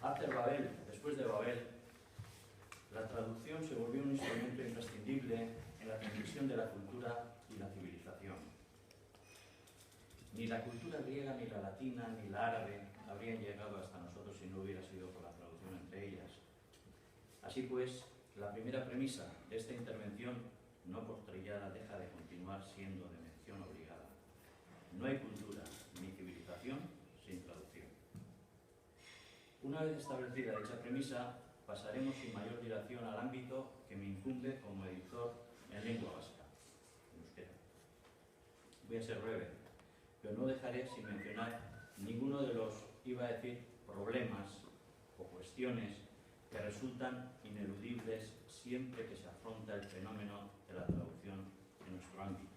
Después de Babel, la traducción se volvió un instrumento imprescindible en la transmisión de la cultura y la civilización. Ni la cultura griega, ni la latina, ni la árabe habrían llegado hasta nosotros si no hubiera sido por la traducción entre ellas. Así pues, la primera premisa de esta intervención, no postrillada, deja de continuar siendo de mención obligada. No hay cultura ni civilización sin traducción. Una vez establecida dicha premisa, pasaremos sin mayor dilación al ámbito que me incumbe como editor en lengua vasca, en euskera. Voy a ser breve, pero no dejaré sin mencionar ninguno de los, iba a decir, problemas o cuestiones que resultan ineludibles siempre que se afronta el fenómeno de la traducción en nuestro ámbito.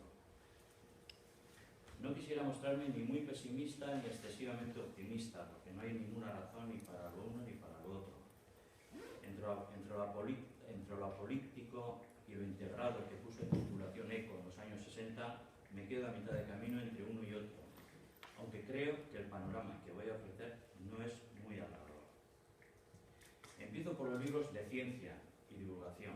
No quisiera mostrarme ni muy pesimista ni excesivamente optimista, porque no hay ninguna razón ni para lo uno ni para lo otro. Entre lo apolíptico y lo integrado que puso en circulación ECO en los años 60, me quedo a mitad de camino entre uno y otro, aunque creo que el panorama que voy a ofrecer no es muy halagador. Empiezo por los libros de ciencia y divulgación.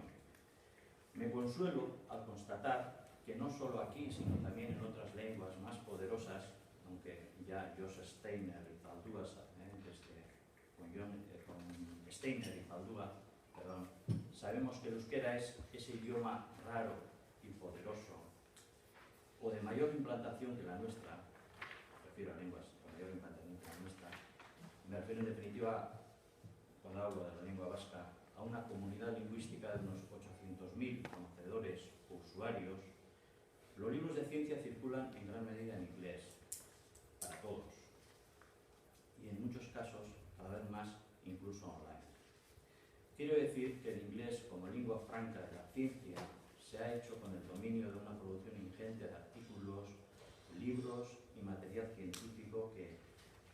Me consuelo al constatar que no solo aquí, sino también en otras lenguas más poderosas, aunque ya Joseph Steiner y Zaldúa, con Steiner y Zaldúa, sabemos que el euskera es ese idioma raro y poderoso, o de mayor implantación que la nuestra, refiero a lenguas con mayor implantación que la nuestra, me refiero en definitiva, cuando hablo de la lengua vasca, a una comunidad lingüística de unos 800.000 conocedores o usuarios. Los libros de ciencia circulan en gran medida en inglés, para todos, y en muchos casos, cada vez más, incluso online. Quiero decir que el inglés, como lengua franca de la ciencia, se ha hecho con el dominio de una producción ingente de artículos, libros y material científico que,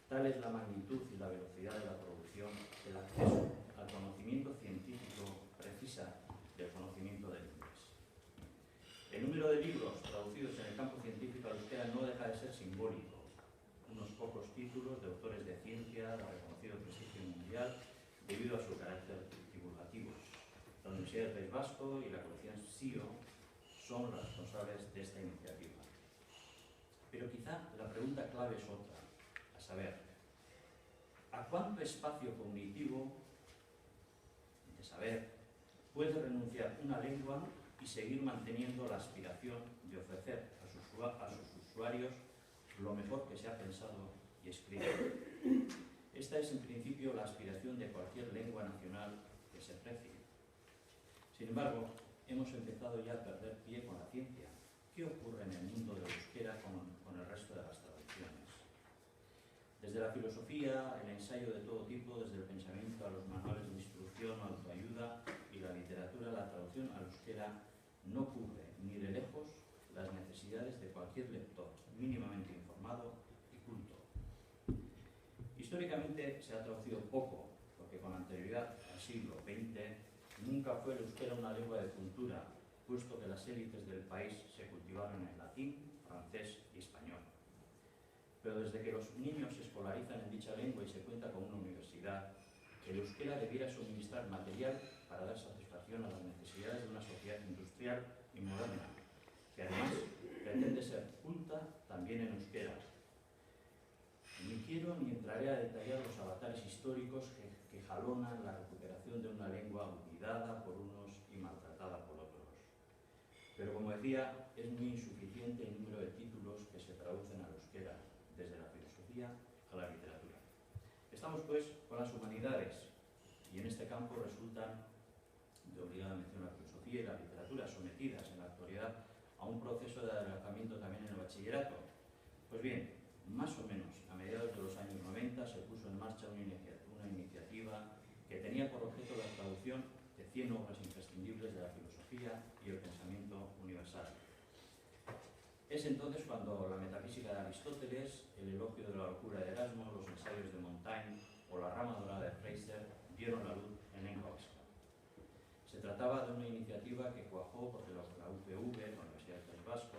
tal es la magnitud y la velocidad de la producción, el acceso al conocimiento científico precisa del conocimiento del inglés. El número de libros traducidos en el campo científico al euskera no deja de ser simbólico. Unos pocos títulos de autores de ciencia de reconocido prestigio mundial debido a su carácter divulgativo. La Universidad del País Vasco y la colección SIO son los responsables de esta iniciativa. Pero quizá la pregunta clave es otra, a saber, ¿a cuánto espacio cognitivo de saber puede renunciar una lengua y seguir manteniendo la aspiración de ofrecer a sus usuarios lo mejor que se ha pensado y escrito? Esta es en principio la aspiración de cualquier lengua nacional que se precie. Sin embargo, hemos empezado ya a perder pie con la ciencia. ¿Qué ocurre en el mundo del euskera con el resto de las traducciones? Desde la filosofía, el ensayo de todo tipo, desde el pensamiento a los manuales de instrucción, autoayuda y la literatura, la traducción al euskera no cubre ni de lejos las necesidades de cualquier lector mínimamente informado y culto. Históricamente se ha traducido poco, porque con anterioridad al siglo XX nunca fue el euskera una lengua de cultura, puesto que las élites del país se cultivaron en latín, francés y español. Pero desde que los niños se escolarizan en dicha lengua y se cuenta con una universidad, el euskera debiera suministrar material para dar satisfacción a las necesidades de una sociedad industrial y moderna, que además pretende ser culta también en euskera. Ni quiero ni entraré a detallar los avatares históricos que jalonan la recuperación de una lengua olvidada por unos y maltratada por otros. Pero como decía, es muy insuficiente el número de títulos que se traducen al euskera, desde la filosofía a la literatura. Estamos pues con las humanidades, y en este campo resultan de obligada mención la filosofía y la literatura, sometidas en la actualidad a un proceso de adelgazamiento también en el bachillerato. Pues bien, más o menos a mediados de los años 90 se puso en marcha una iniciativa que tenía por objeto la traducción de 100 obras imprescindibles de la filosofía y el pensamiento universal. Es entonces cuando la metafísica de Aristóteles, el elogio de la locura de Erasmo, los ensayos de Montaigne o la rama dorada de Fraser dieron la luz en lengua vasca. Se trataba de una iniciativa que cuajó porque la UPV, la Universidad del País Vasco,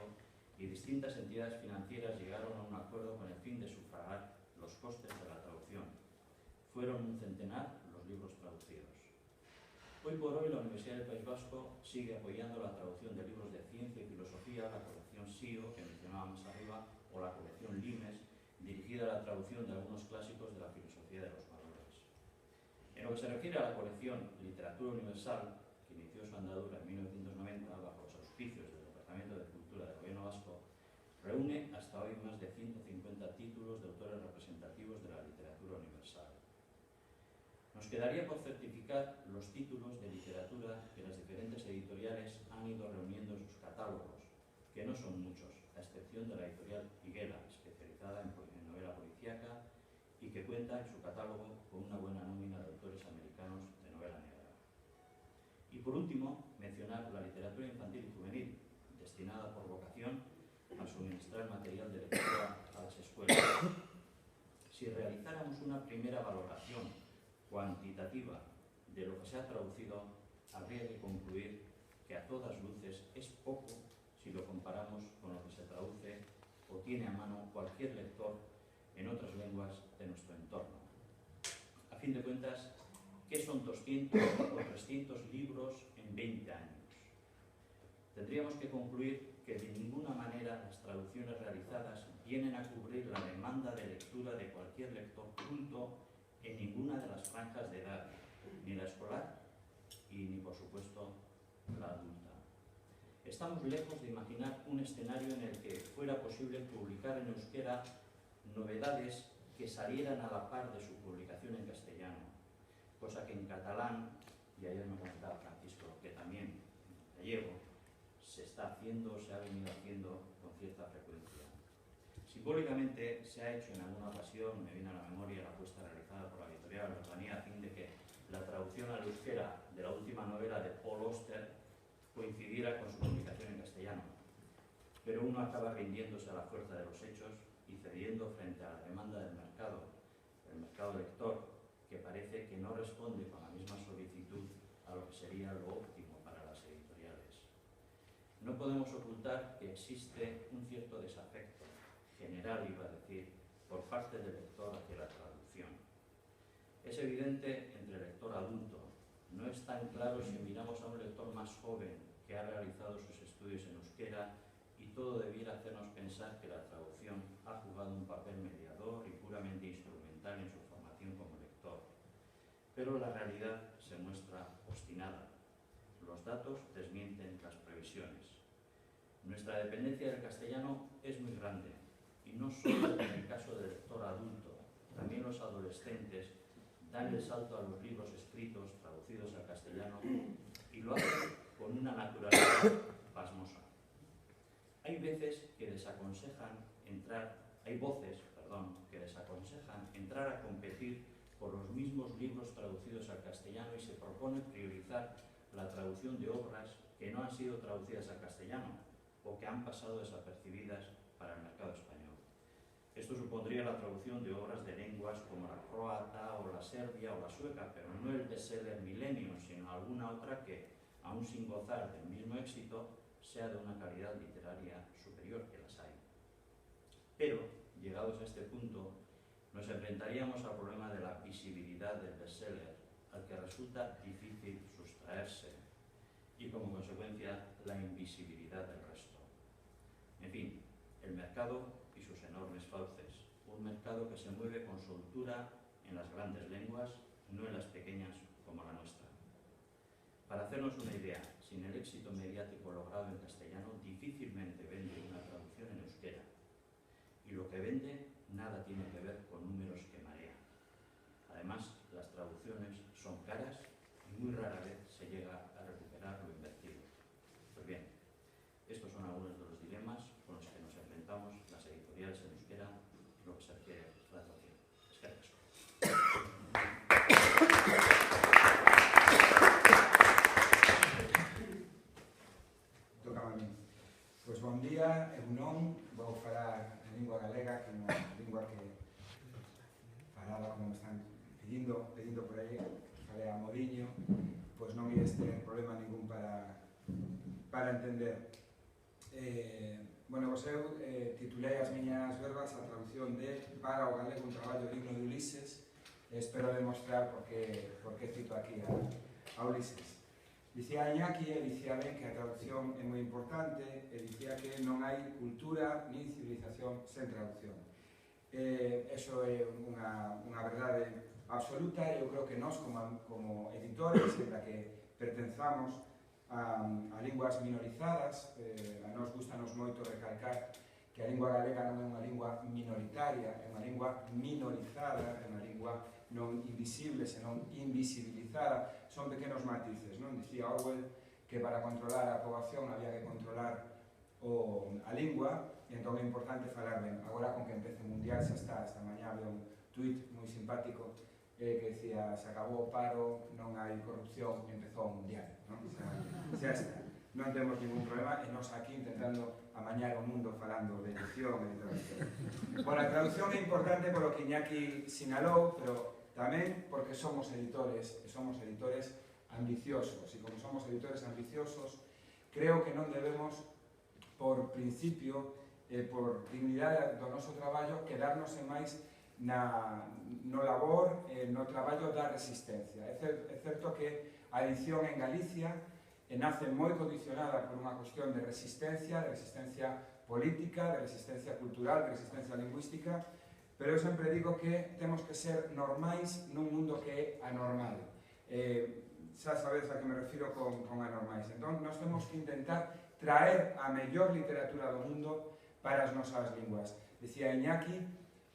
y distintas entidades financieras llegaron a un acuerdo con el fin de sufragar los costes de la traducción. fueron un centenar los libros traducidos. Hoy por hoy la Universidad del País Vasco sigue apoyando la traducción de libros de ciencia y filosofía, la colección SIO, que mencionábamos arriba, o la colección Limes, dirigida a la traducción de algunos clásicos de la filosofía de los valores. En lo que se refiere a la colección Literatura Universal, que inició su andadura en 1990 bajo los auspicios del Departamento de Cultura del Gobierno Vasco, reúne hasta hoy más de 150 títulos de autores representativos de la literatura universal. Nos quedaría por certificar los títulos de literatura que las diferentes editoriales han ido reuniendo en sus catálogos, que no son muchos, a excepción de la editorial Higuera, especializada en novela policíaca y que cuenta en su catálogo con una buena nómina de autores americanos de novela negra. Y por último, mencionar la literatura infantil y juvenil, destinada por vocación a suministrar material de lectura a las escuelas. Si realizáramos una primera valoración cuantitativa de lo que se ha traducido, habría que concluir que a todas luces es poco si lo comparamos con lo que se traduce o tiene a mano cualquier lector en otras lenguas de nuestro entorno. A fin de cuentas, ¿qué son 200 o 300 libros en 20 años? Tendríamos que concluir que de ninguna manera las traducciones realizadas vienen a cubrir la demanda de lectura de cualquier lector culto en ninguna de las franjas de edad, ni la escolar y ni, por supuesto, la adulta. Estamos lejos de imaginar un escenario en el que fuera posible publicar en euskera novedades que salieran a la par de su publicación en castellano, cosa que en catalán, y ayer me comentaba Francisco, que también en gallego, se está haciendo, se ha venido haciendo con cierta frecuencia. Simbólicamente se ha hecho en alguna ocasión, me viene a la memoria la apuesta realizada por la editorial Rotanía a fin de que la traducción al euskera de la última novela de Paul Auster coincidiera con su publicación en castellano. Pero uno acaba rindiéndose a la fuerza de los hechos y cediendo frente a la demanda del mercado lector, que parece que no responde con la misma solicitud a lo que sería lo óptimo para las editoriales. No podemos ocultar que existe un cierto desafecto, general iba a decir, por parte del lector hacia la traducción. Es evidente entre el lector adulto. No es tan claro si miramos a un lector más joven que ha realizado sus estudios en euskera y todo debiera hacernos pensar que la traducción ha jugado un papel mediador y puramente instrumental en su formación como lector. Pero la realidad se muestra obstinada. Los datos desmienten las previsiones. Nuestra dependencia del castellano es muy grande y no solo en el caso del lector adulto, también los adolescentes dan el salto a los libros escritos traducidos al castellano y lo hacen con una naturalidad pasmosa. Hay voces que desaconsejan entrar a competir por los mismos libros traducidos al castellano y se propone priorizar la traducción de obras que no han sido traducidas al castellano o que han pasado desapercibidas para el mercado español. Esto supondría la traducción de obras de lenguas como la croata o la serbia o la sueca, pero no el bestseller Millennium, sino alguna otra que, aún sin gozar del mismo éxito, sea de una calidad literaria superior, que las hay. Pero, llegados a este punto, nos enfrentaríamos al problema de la visibilidad del bestseller, al que resulta difícil sustraerse, y como consecuencia, la invisibilidad del resto. En fin, el mercado y sus enormes fauces, un mercado que se mueve con soltura en las grandes lenguas, no en las pequeñas como la nuestra. Para hacernos una idea, sin el éxito mediático logrado en castellano, difícilmente vende una traducción en euskera. Y lo que vende nada tiene que ver con números que marean. Además, las traducciones son caras y muy rara vez se llega a recuperar lo invertido. Pues bien, estos son algunos de los dilemas con los que nos enfrentamos las editoriales en euskera en lo que se refiere a la traducción. Eskerrik asko. Tocaba a mí. Pues buen día, egunon, vou falar en lingua galega, que é unha lingua que falaba, como me están pedindo por aí, falei a modiño, pois non ides ter problema ningún para entender. Bueno, vos eu titulei as miñas verbas a traducción de Para o galego un traballo digno de Ulises, espero demostrar por que cito aquí a Ulises. Dicía Iñaki e dicía ben que a traducción é moi importante e dicía que non hai cultura nin civilización sen traducción. Eso é unha verdade absoluta e eu creo que nós como editores, en la que pertenzamos a linguas minorizadas, a nós gustanos moito recalcar que a lingua galega non é unha lingua minoritaria, é unha lingua minorizada, é unha lingua non invisible, senón invisibilizada. Son pequenos matices, non? Dicía Orwell que para controlar a poboación había que controlar a lingua, e entón é importante falar ben. Agora, con que empece o mundial, xa está. Esta mañá había un tuit moi simpático que decía: se acabou o paro, non hai corrupción, empezou o mundial, non? Xa está. Non temos ningún problema e nos aquí intentando amañar o mundo falando de edición e de traducción. Bueno, a traducción é importante polo que Iñaki sinalou, pero tamén porque somos editores, e somos editores ambiciosos, e como somos editores ambiciosos, creo que non debemos, por principio, por dignidade do noso traballo, quedarnos en máis no labor, no traballo da resistencia. É certo que a edición en Galicia nace moi condicionada por unha cuestión de resistencia política, de resistencia cultural, de resistencia lingüística, pero eu sempre digo que temos que ser normais nun mundo que é anormal. Xa sabedes a que me refiro con anormais. Entón, nós temos que intentar traer a mellor literatura do mundo para as nosas linguas. Dicía Iñaki,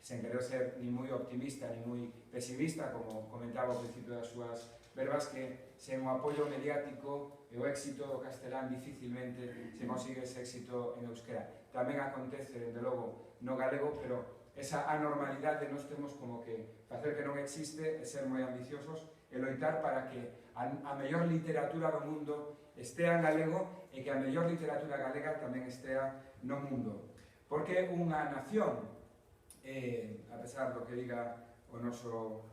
sen querer ser ni moi optimista ni moi pesimista, como comentaba ao principio das súas verbas, que sen o apoio mediático e o éxito do castelán dificilmente se consigue ese éxito en euskera. Tamén acontece, desde logo, no galego, pero esa anormalidade nos temos como que facer que non existe e ser moi ambiciosos e loitar para que a mellor literatura do mundo estea en galego e que a mellor literatura galega tamén estea no mundo. Porque unha nación, a pesar do que diga o noso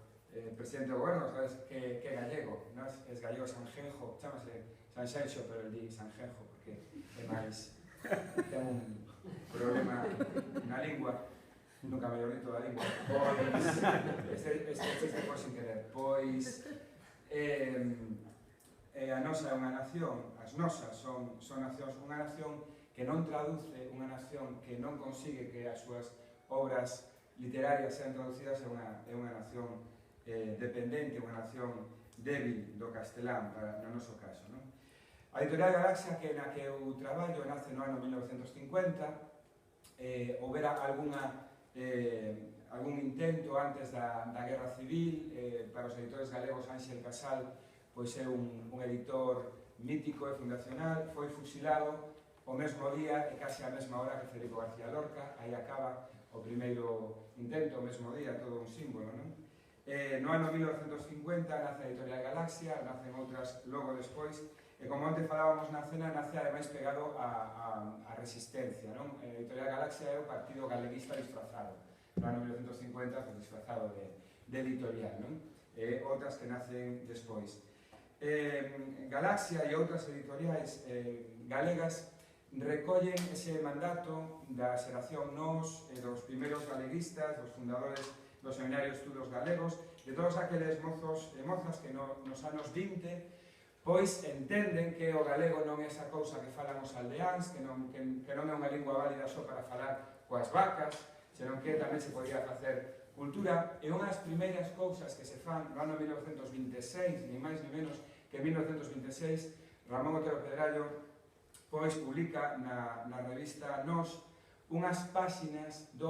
presidente do goberno, sabes que é gallego, es gallego Sanjenjo, chamase Sanxenxo, pero el di Sanjenjo porque é máis, ten un problema na lingua, nunca mellor dito da lingua. Pois, este chiste foi sin querer, pois a nosa é unha nación, as nosas son nacións, unha nación que non traduce, unha nación que non consigue que as súas obras literarias sean traducidas, é unha nación dependente, unha nación débil do castelán, no noso caso, non? A Editorial Galaxia, que na que eu traballo, nace no ano 1950, houbera algún intento antes da Guerra Civil. Para os editores galegos, Ángel Casal pois é un editor mítico e fundacional, foi fusilado o mesmo día e case a mesma hora que Federico García Lorca. Aí acaba o primeiro intento, o mesmo día, todo un símbolo, non? No ano 1950 nace a Editorial Galaxia, nacen outras logo despois, e como antes falábamos na cena, nace ademais pegado a resistencia, non? A Editorial Galaxia é o partido galeguista disfrazado, no ano 1950, pues, disfrazado de editorial, non? Outras que nacen despois. Galaxia e outras editoriais galegas recollen ese mandato da xeración Nós, dos primeiros galeguistas, dos fundadores do Seminario de Estudos Galegos, de todos aqueles mozos e mozas que nos anos 20 pois entenden que o galego non é esa cousa que falan os aldeáns, que non é unha lingua válida só para falar coas vacas, senón que tamén se podía facer cultura. E unha das primeiras cousas que se fan no ano 1926, ni máis ni menos que en 1926, Ramón Otero Pedrallo pois publica na revista Nós unhas páxinas do